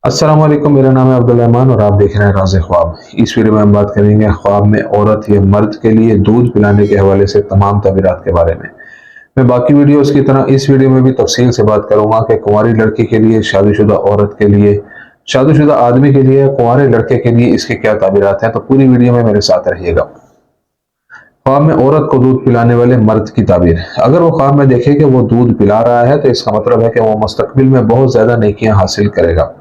अस्सलाम वालेकुम, मेरा नाम है अब्दुल रहमान और आप देख रहे हैं राज़ ख्वाब। इस वीडियो में हम बात करेंगे ख्वाब में औरत या मर्द के लिए दूध पिलाने के हवाले से तमाम तबीरात के बारे में। मैं बाकी वीडियोस की तरह इस वीडियो में भी तफसील से बात करूंगा कि कुंवारी लड़की के लिए, शादीशुदा औरत के लिए, शादीशुदा आदमी के लिए, कुंवारे लड़के के लिए इसके क्या तबीरात हैं। तो पूरी वीडियो में मेरे साथ रहिएगा। ख्वाब में औरत को दूध पिलाने वाले मर्द की ताबीर। अगर वो ख्वाब में देखे कि वो दूध पिला रहा है तो इसका मतलब है कि वो मुस्तकबिल में बहुत ज्यादा नेकियां हासिल करेगा।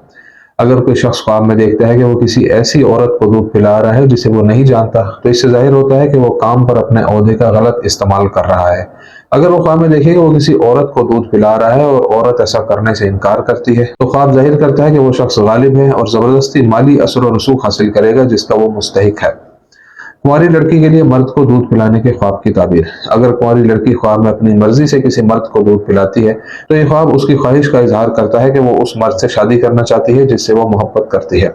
अगर कोई शख्स ख्वाब में देखता है कि वो किसी ऐसी औरत को दूध पिला रहा है जिसे वो नहीं जानता, तो इससे जाहिर होता है कि वो काम पर अपने ओहदे का गलत इस्तेमाल कर रहा है। अगर वो ख्वाब में देखे कि वो किसी औरत को दूध पिला रहा है और औरत ऐसा करने से इनकार करती है, तो ख्वाब जाहिर करता है कि वो शख्स गालिब है और जबरदस्ती माली असर और रसूख हासिल करेगा जिसका वो मुस्तहिक है। कुंवारी लड़की के लिए मर्द को दूध पिलाने के ख्वाब की ताबीर। अगर कुंवारी लड़की ख्वाब में अपनी मर्जी से किसी मर्द को दूध पिलाती है तो ये ख्वाब उसकी ख्वाहिश का इजहार करता है कि वो उस मर्द से शादी करना चाहती है जिससे वो मोहब्बत करती है।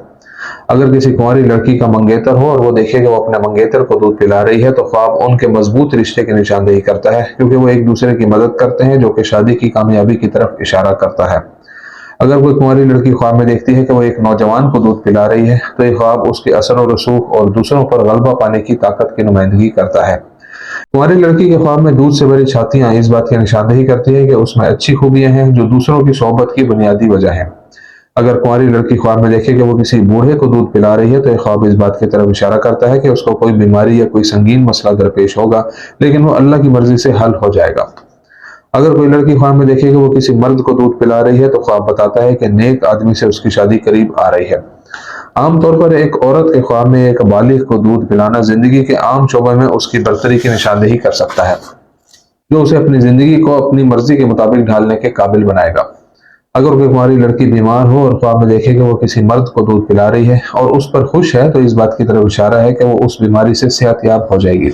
अगर किसी कुंवारी लड़की का मंगेतर हो और वो देखे कि वो अपने मंगेतर को दूध पिला रही है तो ख्वाब उनके मजबूत रिश्ते की निशानदेही करता है, क्योंकि वो एक दूसरे की मदद करते हैं, जो कि शादी की कामयाबी की तरफ इशारा करता है। अगर कोई कुंवारी लड़की ख्वाब में देखती है कि वो एक नौजवान को दूध पिला रही है तो ये ख्वाब उसके असर और रसूख और दूसरों पर गलबा पाने की ताकत की नुमाइंदगी करता है। कुंवारी लड़की के ख्वाब में दूध से भरी छातियां इस बात की निशानदेही करती है कि उसमें अच्छी खूबियां हैं जो दूसरों की सोहबत की बुनियादी वजह है। अगर कुंवारी लड़की ख्वाब में देखे कि वो किसी बूढ़े को दूध पिला रही है तो यह ख्वाब इस बात की तरफ इशारा करता है कि उसको कोई बीमारी या कोई संगीन मसला दरपेश होगा, लेकिन वो अल्लाह की मर्जी से हल हो जाएगा। अगर कोई लड़की ख्वाब में देखे कि वो किसी मर्द को दूध पिला रही है तो ख्वाब बताता है कि नेक आदमी से उसकी शादी करीब आ रही है। आमतौर पर एक औरत के ख्वाब में एक बालिग को दूध पिलाना जिंदगी के आम शोबे में उसकी बरतरी की निशानदेही कर सकता है, जो उसे अपनी जिंदगी को अपनी मर्जी के मुताबिक ढालने के काबिल बनाएगा। अगर कोई कुंवारी लड़की बीमार हो और ख्वाब में देखे कि वो किसी मर्द को दूध पिला रही है और उस पर खुश है, तो इस बात की तरफ इशारा है कि वो उस बीमारी से सेहतयाब हो जाएगी।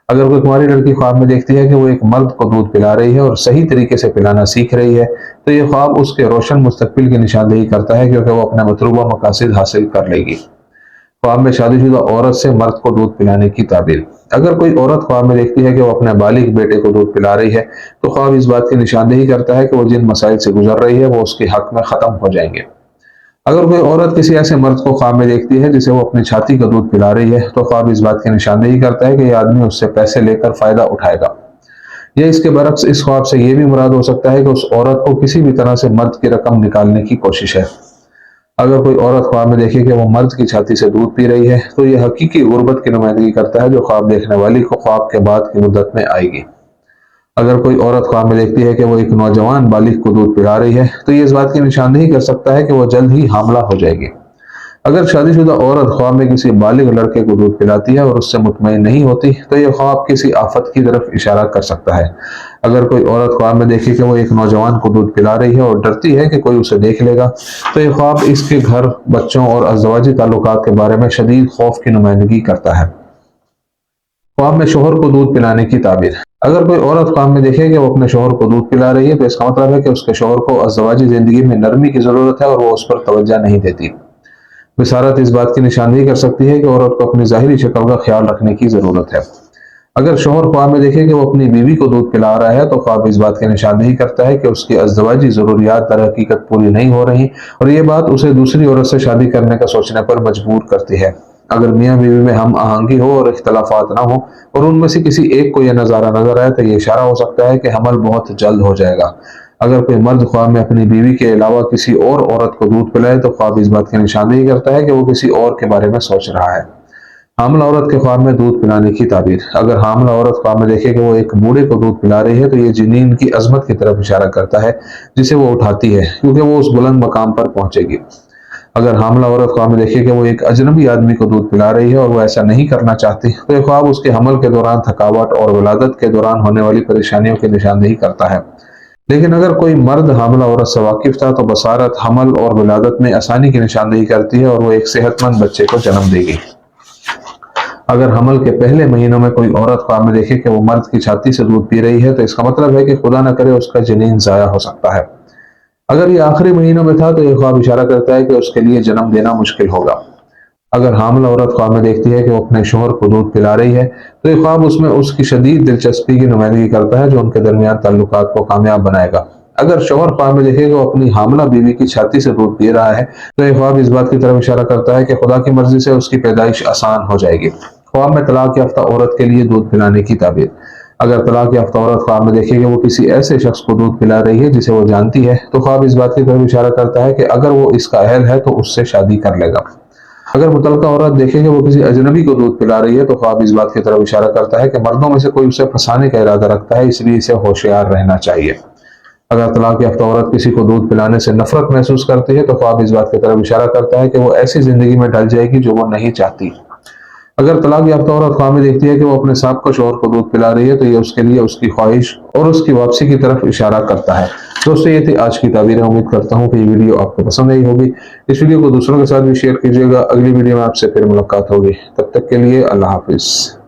अगर कोई कुंवारी लड़की ख्वाब में देखती है कि वो एक मर्द को दूध पिला रही है और सही तरीके से पिलाना सीख रही है, तो ये ख्वाब उसके रोशन मुस्तकबिल की निशानदेही करता है, क्योंकि वो अपना मतलूबा मकासद हासिल कर लेगी। ख्वाब में शादीशुदा औरत से मर्द को दूध पिलाने की ताबीर। अगर कोई औरत ख्वाब में देखती है कि वो अपने बालिग बेटे को दूध पिला रही है तो ख्वाब इस बात की निशानदेही करता है कि वो जिन मसाइल से गुजर रही है वो उसके हक में खत्म हो जाएंगे। अगर कोई औरत किसी ऐसे मर्द को ख्वाब में देखती है जिसे वो अपनी छाती का दूध पिला रही है तो ख्वाब इस बात की निशानदेही करता है कि यह आदमी उससे पैसे लेकर फायदा उठाएगा। या इसके बरक्स इस ख्वाब से यह भी मुराद हो सकता है कि उस औरत को किसी भी तरह से मर्द की रकम निकालने की कोशिश है। अगर कोई औरत ख्वाब में देखे कि वो मर्द की छाती से दूध पी रही है तो यह हकीकी गुर्बत की नुमाइंदगी करता है, जो ख्वाब देखने वाली को ख्वाब के बाद की मुद्दत में आएगी। अगर कोई औरत ख्वाब में देखती है कि वो एक नौजवान बालिग को दूध पिला रही है तो ये इस बात की निशानदेही कर सकता है कि वो जल्द ही हामला हो जाएगी। अगर शादीशुदा औरत ख्वाब में किसी बालिग लड़के को दूध पिलाती है और उससे मुतमईन नहीं होती तो यह ख्वाब किसी आफत की तरफ इशारा कर सकता है। अगर कोई औरत ख्वाब में देखे कि वो एक नौजवान को दूध पिला रही है और डरती है कि कोई उसे देख लेगा, तो यह ख्वाब इसके घर, बच्चों और अज़वाजी ताल्लुकात के बारे में शदीद खौफ की नुमाइंदगी करता है। ख्वाब में शोहर को दूध पिलाने की ताबीर। अगर कोई औरत ख्वाब में देखे कि वो अपने शोहर को दूध पिला रही है तो इसका मतलब है कि उसके शोहर को अज़वाजी जिंदगी में नरमी की जरूरत है और वो उस पर तवज्जो नहीं देती। बिसारत इस बात की निशानदेही कर सकती है कि औरत को अपनी ज़ाहिरी शक्ल का ख्याल रखने की जरूरत है। अगर शोहर ख्वाब में देखे कि वो अपनी बीवी को दूध पिला रहा है तो ख्वाब इस बात की निशानदेही करता है कि उसकी अज़वाजी जरूरियात दर हकीकत पूरी नहीं हो रही और ये बात उसे दूसरी औरत से शादी करने का सोचने पर मजबूर करती है। अगर मियाँ बीवी में हम आहंगी हो और इख्तलाफात ना हो और उनमें से किसी एक को यह नजारा नजर आए तो ये इशारा हो सकता है कि हमल बहुत जल्द हो जाएगा। अगर कोई मर्द ख्वाब में अपनी बीवी के अलावा किसी और औरत को दूध पिलाए तो ख्वाब इस बात की निशानदेही करता है कि वो किसी और के बारे में सोच रहा है। हामला औरत के ख्वाब में दूध पिलाने की ताबीर। अगर हामला औरत ख्वाब में देखे कि वो एक बूढ़े को दूध पिला रही है तो ये जिनीन की अजमत की तरफ इशारा करता है जिसे वो उठाती है, क्योंकि वो उस बुलंद मकाम पर पहुंचेगी। अगर हामला औरत ख्वाब में देखे कि वो एक अजनबी आदमी को दूध पिला रही है और वो ऐसा नहीं करना चाहती तो यह ख्वाब उसके हमल के दौरान थकावट और विलादत के दौरान होने वाली परेशानियों की निशानदेही करता है। लेकिन अगर कोई मर्द हामला औरत से वाकिफ था तो बसारत हमल और विलादत में आसानी की निशानदेही करती है और वो एक सेहतमंद बच्चे को जन्म देगी। अगर हमल के पहले महीनों में कोई औरत ख्वाब में देखे कि वो मर्द की छाती से दूध पी रही है तो इसका मतलब है कि खुदा न करे उसका जनीन जाया हो सकता है। अगर ये आखिरी महीनों में था तो यह ख्वाब इशारा करता है कि उसके लिए जन्म देना मुश्किल होगा। अगर हामिला औरत ख्वाब में देखती है कि वो अपने शोहर को दूध पिला रही है तो ये ख्वाब उसमें उसकी शदीद दिलचस्पी की नुमाइंदगी करता है जो उनके दरमियान ताल्लुकात को कामयाब बनाएगा। اگر شوہر خواب میں دیکھے کہ وہ اپنی حاملہ بیوی کی چھاتی سے دودھ پی رہا ہے تو یہ خواب اس بات کی طرف اشارہ کرتا ہے کہ خدا کی مرضی سے اس کی پیدائش آسان ہو جائے گی۔ خواب میں طلاق یافتہ عورت کے لیے دودھ پلانے کی تعبیر۔ اگر طلاق یافتہ عورت خواب میں دیکھے کہ وہ کسی ایسے شخص کو دودھ پلا رہی ہے جسے وہ جانتی ہے تو خواب اس بات کی طرف اشارہ کرتا ہے کہ اگر وہ اس کا اہل ہے تو اس سے شادی کر لے گا۔ اگر متعلقہ عورت دیکھے کہ وہ کسی اجنبی کو دودھ پلا رہی ہے تو خواب اس بات کی طرف اشارہ کرتا ہے کہ مردوں میں سے کوئی اسے پھنسانے کا ارادہ رکھتا ہے، اس لیے اسے ہوشیار رہنا چاہیے۔ اگر طلاق یافتہ عورت کسی کو دودھ پلانے سے نفرت محسوس کرتی ہے تو خواب اس بات کی طرف اشارہ کرتا ہے کہ وہ ایسی زندگی میں ڈل جائے گی جو وہ نہیں چاہتی۔ اگر طلاق یافتہ عورت خواب میں دیکھتی ہے کہ وہ اپنے سابقہ شوہر کو دودھ پلا رہی ہے تو یہ اس کے لیے اس کی خواہش اور اس کی واپسی کی طرف اشارہ کرتا ہے۔ دوستو یہ تھی آج کی تعبیریں، امید کرتا ہوں کہ یہ ویڈیو آپ کو پسند آئی ہوگی۔ اس ویڈیو کو دوسروں کے ساتھ بھی شیئر کیجیے گا۔ اگلی ویڈیو میں آپ سے پھر ملاقات ہوگی، تب تک کے لیے اللہ حافظ۔